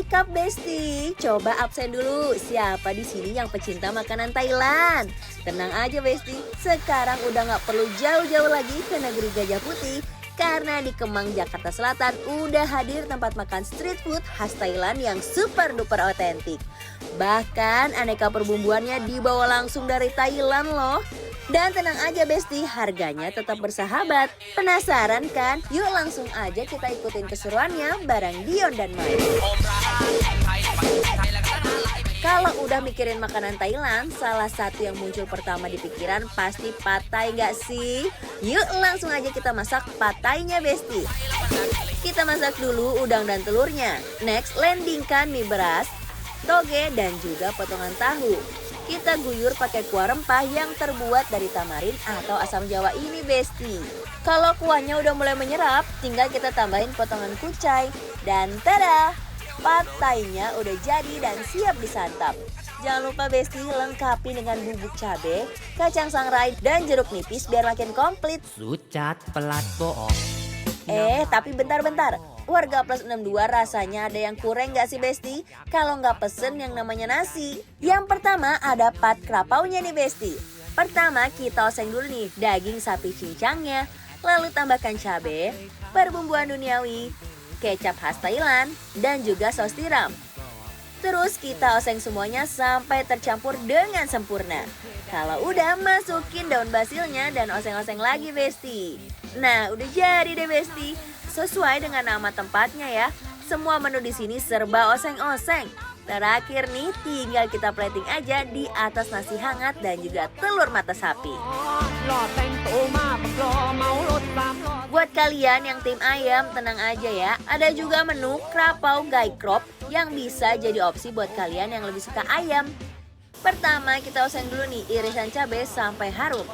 Wake up Besti, coba absen dulu. Siapa di sini yang pecinta makanan Thailand? Tenang aja Besti, sekarang udah nggak perlu jauh-jauh lagi ke negeri Gajah Putih. Karena di Kemang, Jakarta Selatan udah hadir tempat makan street food khas Thailand yang super duper otentik. Bahkan aneka perbumbuannya dibawa langsung dari Thailand loh. Dan tenang aja Besti, harganya tetap bersahabat. Penasaran kan? Yuk langsung aja kita ikutin keseruannya bareng Dion dan Mike. Kalau udah mikirin makanan Thailand, salah satu yang muncul pertama di pikiran pasti pad thai nggak sih? Yuk langsung aja kita masak pad thai-nya Besti. Kita masak dulu udang dan telurnya. Next, landingkan mie beras, toge, dan juga potongan tahu. Kita guyur pakai kuah rempah yang terbuat dari tamarin atau asam jawa ini Besti. Kalau kuahnya udah mulai menyerap, tinggal kita tambahin potongan kucai. Dan tada! Pad thai-nya udah jadi dan siap disantap. Jangan lupa Besti lengkapi dengan bubuk cabe, kacang sangrai, dan jeruk nipis biar makin komplit. Lucat pelat bohong. Tapi bentar-bentar. Warga Plus 62 rasanya ada yang kurang nggak sih Besti? Kalau nggak pesen yang namanya nasi. Yang pertama ada pad krapaunya nih Besti. Pertama kita oseng dulu nih daging sapi cincangnya. Lalu tambahkan cabai, perbumbuan duniawi, kecap khas Thailand, dan juga saus tiram. Terus kita oseng semuanya sampai tercampur dengan sempurna. Kalau udah, masukin daun basilnya dan oseng-oseng lagi Besti. Nah, udah jadi deh Besti. Sesuai dengan nama tempatnya ya. Semua menu di sini serba oseng-oseng. Terakhir nih, tinggal kita plating aja di atas nasi hangat dan juga telur mata sapi. Buat kalian yang tim ayam, tenang aja ya. Ada juga menu krapau gai krop yang bisa jadi opsi buat kalian yang lebih suka ayam. Pertama, kita oseng dulu nih irisan cabai sampai harum.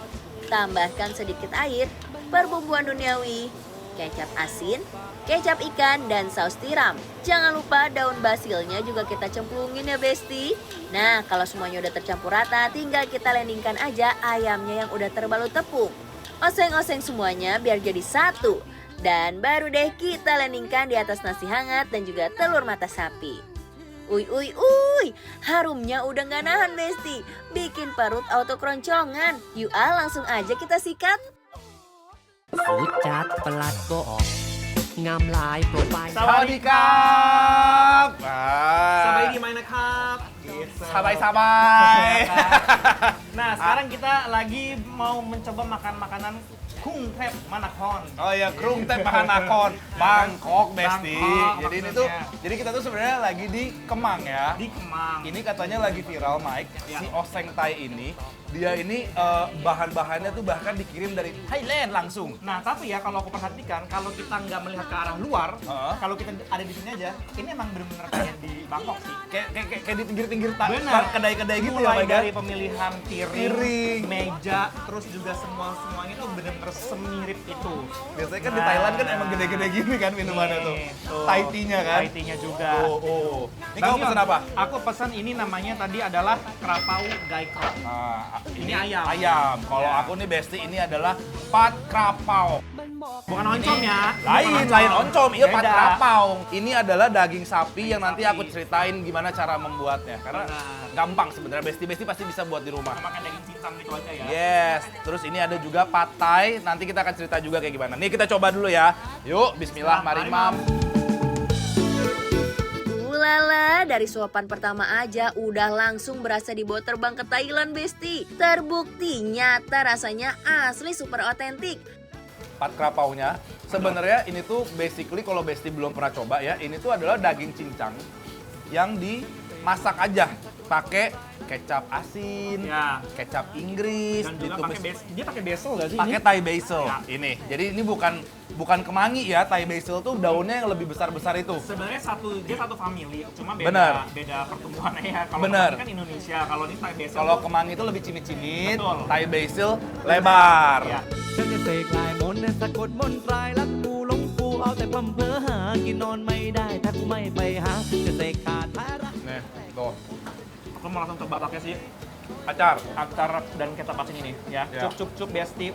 Tambahkan sedikit air, perbumbuan duniawi, kecap asin, kecap ikan, dan saus tiram. Jangan lupa daun basilnya juga kita cemplungin ya Besti. Nah, kalau semuanya udah tercampur rata, tinggal kita landingkan aja ayamnya yang udah terbalut tepung. Oseng-oseng semuanya biar jadi satu. Dan baru deh kita landingkan di atas nasi hangat dan juga telur mata sapi. Uy, harumnya udah gak nahan Besti. Bikin perut auto keroncongan. Yuk langsung aja kita sikat. Lucat pelat bohong. Ngam lายโปรไฟล์ สวัสดีครับ สบายดีไหมนะครับ Sabai-sabai. Nah, sekarang kita lagi mau mencoba makan makanan Kung Thep Manakon. Oh ya, Krung Thep Mahanakon, Bangkok Besti. Bangkok Jadi ini tuh, maksudnya. jadi kita tuh sebenarnya lagi di Kemang ya. Di Kemang. Ini katanya lagi viral Mike, Ya. si oseng Thai ini. Dia ini bahan-bahannya tuh bahkan dikirim dari Thailand langsung. Nah, tapi ya kalau aku perhatikan, kalau kita nggak melihat ke arah luar, Heeh. kalau kita ada di sini aja, ini emang benar-benar kayak di Bangkok sih. Kayak di pinggir-pinggir Benar. kedai-kedai gitu ya Mulai Mike ya? dari pemilihan piring, meja, terus juga semuanya tuh benar-benar semirip itu. Biasanya kan di Nah. Thailand kan emang gede-gede gini kan minumannya tuh. Thai tea-nya kan? Thai tea-nya juga. Oh. Ini Bang kamu Yon, pesan apa? Aku pesan ini namanya tadi adalah krapau gai krop. Ini ayam. Ayam. Kalau Ya. aku nih Besti ini adalah pad krapau. Bukan oncom ya. Lain oncom, iya pad Beda. krapau. Ini adalah daging sapi yang nanti aku ceritain gimana cara membuatnya. Karena Benar. gampang sebenarnya. Besti pasti bisa buat di rumah. Makan daging cincang gitu aja ya. Yes, terus ini ada juga pad thai. Nanti kita akan cerita juga kayak gimana. Nih kita coba dulu ya. Yuk, bismillah, mari mam. Ulala, dari suapan pertama aja udah langsung berasa dibawa terbang ke Thailand Besti. Terbukti nyata rasanya asli super otentik. Pad krapaunya. Sebenarnya ini tuh basically kalau Besti belum pernah coba ya, ini tuh adalah daging cincang yang dimasak aja pakai kecap asin, Ya. kecap Inggris, Dan juga ditumis dia pakai basil nggak sih? pakai ini? Thai basil. Ya. Ini. Jadi ini bukan kemangi ya, Thai basil tuh daunnya yang lebih besar-besar itu. Sebenarnya dia satu family, cuma Benar. beda pertumbuhannya ya. Kalau Benar. kemangi kan Indonesia, kalau ini Thai basil. Kalau tuh- kemangi itu lebih cimit-cimit, Betul. Thai basil lebar. Ya. ฉันจะเสกลายมนต์สะกดมนตรายรักกูหลงกูเอาแต่พร่ำเพ้อหากินนอนไม่ได้ถ้ากูไม่ไปหาจะเสกขาดท้ายรัก Nih, tuh. Aku mau langsung coba pakai sih Acar. acar dan kecap asin ini ya. Ya. Cup Besti.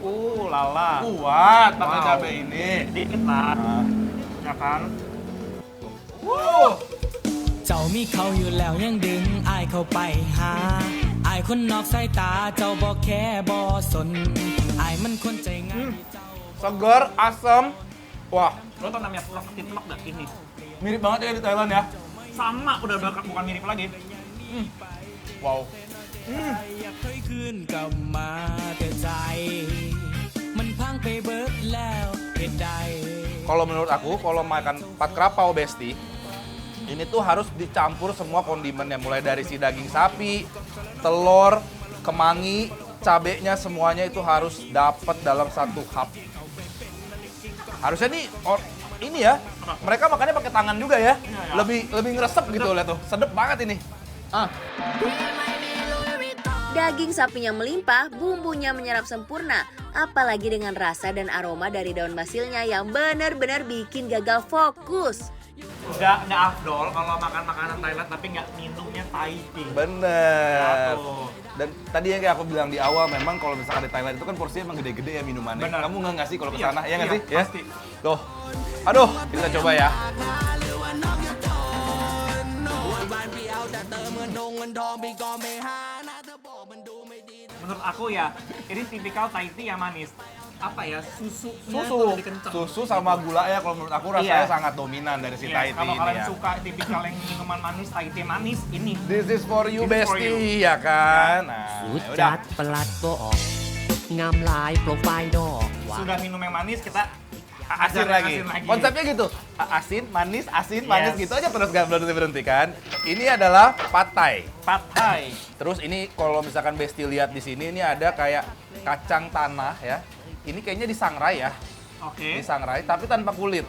Lala. Kuat pakai Wow. cabai ini. Dikit lah. Nah. Ya kan? เจ้ามีเขาอยู่แล้วยังดึงอายเข้าไปหาอายคนนอกสายตาเจ้าบ่แค่บ่สนอายมันคนใจง่าย Segar, asam. Wah, Lo tau namanya telur titlok gak ini? mirip banget ya di Thailand ya. Sama, udah bukan mirip lagi. Wow. อยากเคยคืนกลับมาแต่ใจ มันพังไปเบิดแล้วเหตุใด Kalau menurut aku, kalau makan pat krapau Besti, ini tuh harus dicampur semua kondimennya. Mulai dari si daging sapi, telur, kemangi, cabenya semuanya itu harus dapat dalam satu cup. Harusnya nih, ini ya, mereka makannya pakai tangan juga ya. Lebih ngeresep gitu lihat tuh, sedep banget ini. Daging sapinya melimpah, bumbunya menyerap sempurna. Apalagi dengan rasa dan aroma dari daun basilnya yang benar-benar bikin gagal fokus. Nggak afdol kalau makan makanan Thailand tapi nggak minumnya Thai tea. Bener. Satu. Dan tadi yang kayak aku bilang di awal, memang kalau misalkan di Thailand itu kan porsinya emang gede-gede ya minumannya. Bener. Kamu nggak sih kalau ke Iya, sana, ya nggak iya, sih? Ya? pasti. Tuh, aduh, kita coba ya. Menurut aku ya, ini tipikal Thai tea yang manis. Apa ya, susunya tuh Susu, lebih kenceng. susu sama gula ya kalau menurut aku rasanya Iya. sangat dominan dari si Iya, Thai tea kalau ini kalian ya. suka tipikal yang minuman manis, Thai tea manis, ini. This is for you, This is for Besti, ya kan? Nah, สุด ya จั udah. ดประหลัดบ่ออกงามหลายโปรไฟล์ดอกว่า Sudah minum yang manis, kita Asin ajar yang lagi. asin lagi. Konsepnya gitu. Asin, manis Yes. gitu aja terus gak berhenti kan. Ini adalah pad thai. Pad Thai. Terus ini kalau misalkan Besti lihat di sini ini ada kayak kacang tanah ya. Ini kayaknya disangrai ya. Oke. Disangrai tapi tanpa kulit.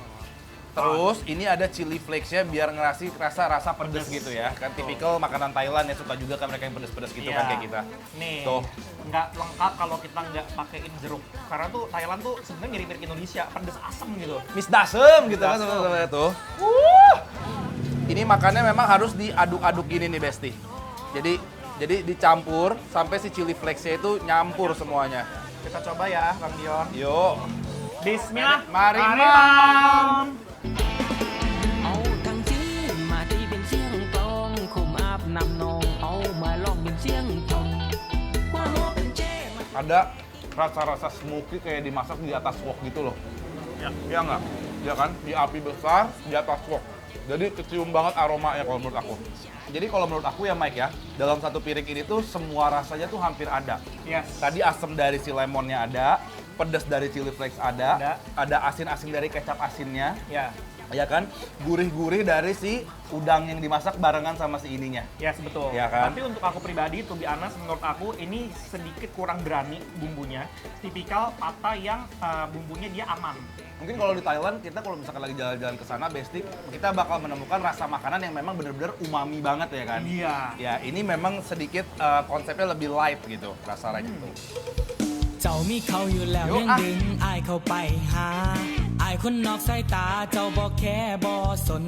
Terus ini ada chili flakes-nya biar ngerasi rasa pedes gitu ya. Kan tipikal makanan Thailand ya, suka juga kan mereka yang pedes-pedes gitu kan Iya. kayak kita. Nih, Tuh. nggak lengkap kalau kita nggak pakein jeruk. Karena tuh Thailand tuh sebenarnya mirip-mirip Indonesia, pedes asem gitu. Misdasem gitu kan Misdasem. sebenarnya tuh. Ini makannya memang harus diaduk-aduk gini nih Besti. Jadi dicampur sampai si chili flakes-nya itu nyampur semuanya. Kita coba ya, Bang Dion. Yuk. Bismillah. Mari, Mam. Mam. เอาทั้งจีนมาที่เป็นเสียงกลองคุมอาบนำนองเอามาลองเป็นเสียงทองว่าโมเป็นเจ Ada rasa-rasa smoky kayak dimasak di atas wok gitu loh. Ya. Iya nggak? Ya kan? Di api besar, di atas wok. Jadi kecium banget aromanya kalau menurut aku. Jadi kalau menurut aku ya Mike ya, dalam satu piring ini tuh semua rasanya tuh hampir ada. Yes. Tadi asam dari si lemonnya ada, pedas dari chili flakes ada asin-asin dari kecap asinnya, Ya. ya kan? Gurih-gurih dari si udang yang dimasak barengan sama si ininya. Yes, betul. Iya kan? Tapi untuk aku pribadi, to be honest, menurut aku ini sedikit kurang berani bumbunya. Tipikal pata yang bumbunya dia aman. Mungkin kalau di Thailand kita kalau misalkan lagi jalan-jalan ke sana, Besti, kita bakal menemukan rasa makanan yang memang benar-benar umami banget ya kan? Iya. Ya, ini memang sedikit konsepnya lebih light gitu rasanya gitu. เจ้ามีเขาอยู่แล้ว โย ยัง อ่ะ ดึงอายเข้าไปหาอายคนนอกสายตาเจ้าบ่แค่บ่สน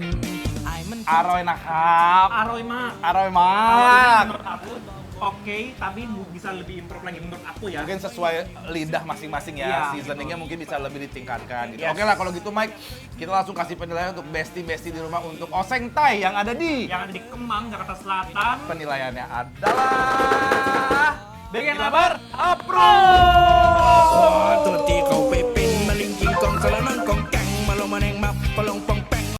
อายมัน Aroy nakap. Aroy mak. Aroy Kalau ini mak. menurut aku oke, tapi bisa lebih improve lagi menurut aku ya. Mungkin sesuai lidah masing-masing ya. Iya, Seasoningnya betul. mungkin bisa lebih ditingkatkan gitu. Yes. Oke lah kalau gitu Mike, kita langsung kasih penilaian untuk Besti-Besti di rumah untuk oseng Thai yang ada di Yang ada di Kemang, Jakarta Selatan. penilaiannya adalah Bagian kabar? approve. ตัวตีเขาไปเป็นมะลิงกิงกองสารนังกองแกงมาลงมาแนงมับปะลงปอง